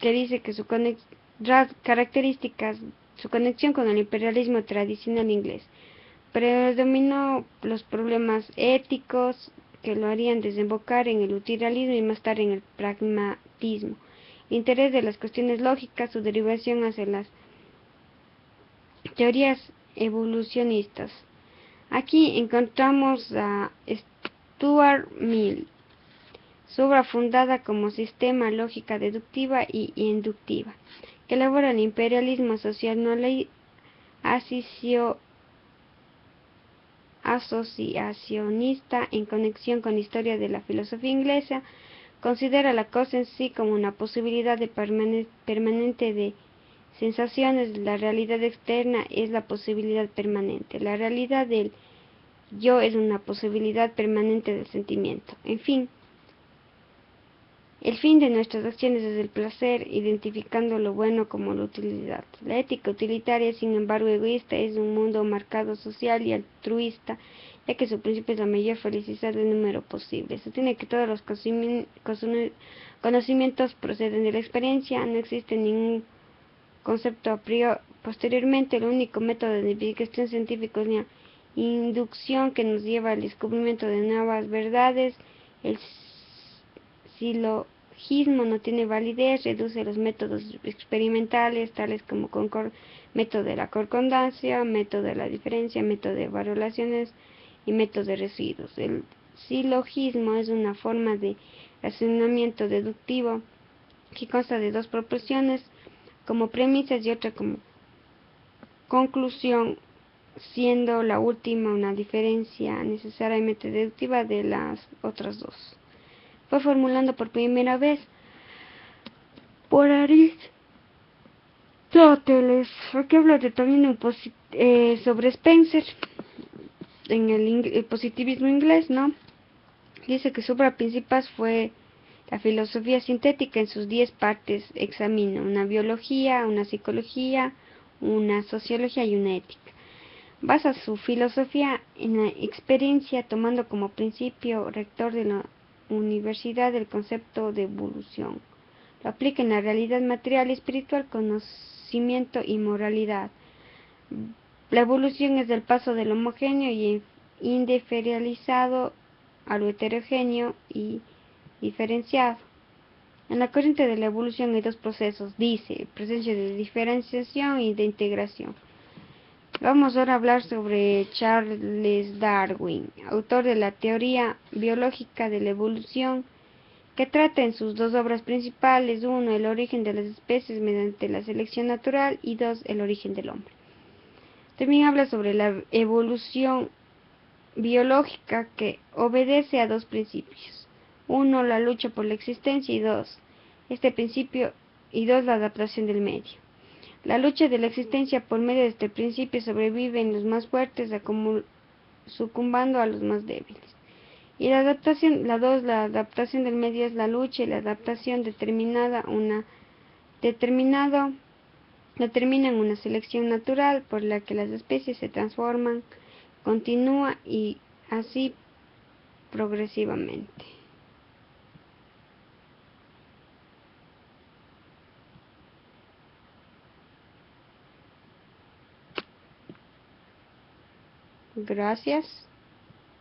dice que su conexión con el imperialismo tradicional inglés predominó los problemas éticos que lo harían desembocar en el utilitarismo y más tarde en el pragmatismo. El interés de las cuestiones lógicas, su derivación hacia las teorías evolucionistas. Aquí encontramos a Stuart Mill, su obra fundada como sistema lógica deductiva y inductiva, que elabora el imperialismo social no ley asociacionista en conexión con la historia de la filosofía inglesa. Considera la cosa en sí como una posibilidad permanente de sensaciones. La realidad externa es la posibilidad permanente. La realidad del yo es una posibilidad permanente del sentimiento. En fin, el fin de nuestras acciones es el placer, identificando lo bueno como la utilidad. La ética utilitaria, sin embargo egoísta, es un mundo marcado social y altruista, ya que su principio es la mayor felicidad del número posible. Sostiene que todos los conocimientos proceden de la experiencia, no existe ningún concepto a priori. Posteriormente, el único método de investigación científica es la inducción, que nos lleva al descubrimiento de nuevas verdades. El silogismo no tiene validez, reduce los métodos experimentales, tales como método de la concordancia, método de la diferencia, método de valoraciones y método de residuos. El silogismo es una forma de razonamiento deductivo que consta de dos proposiciones como premisas y otra como conclusión, siendo la última una diferencia necesariamente deductiva de las otras dos. Fue formulado por primera vez por Aristóteles. Aquí habla también sobre Spencer en el positivismo inglés, ¿no? Dice que su obra principal fue la filosofía sintética. En sus 10 partes examina una biología, una psicología, una sociología y una ética. Basa su filosofía en la experiencia, tomando como principio rector de la universidad el concepto de evolución. Lo aplica en la realidad material y espiritual, conocimiento y moralidad. La evolución es el paso del homogéneo y indiferencializado a lo heterogéneo y diferenciado. En la corriente de la evolución hay dos procesos, dice, el proceso de diferenciación y de integración. Vamos ahora a hablar sobre Charles Darwin, autor de la teoría biológica de la evolución, que trata en sus dos obras principales, 1, el origen de las especies mediante la selección natural, y 2, el origen del hombre. También habla sobre la evolución biológica, que obedece a dos principios: 1, la lucha por la existencia, y 2, la adaptación del medio. La lucha de la existencia por medio de este principio sobreviven los más fuertes, sucumbando a los más débiles. Y la adaptación, la adaptación del medio es la lucha y la adaptación determina en una selección natural por la que las especies se transforman continua y así progresivamente. Gracias.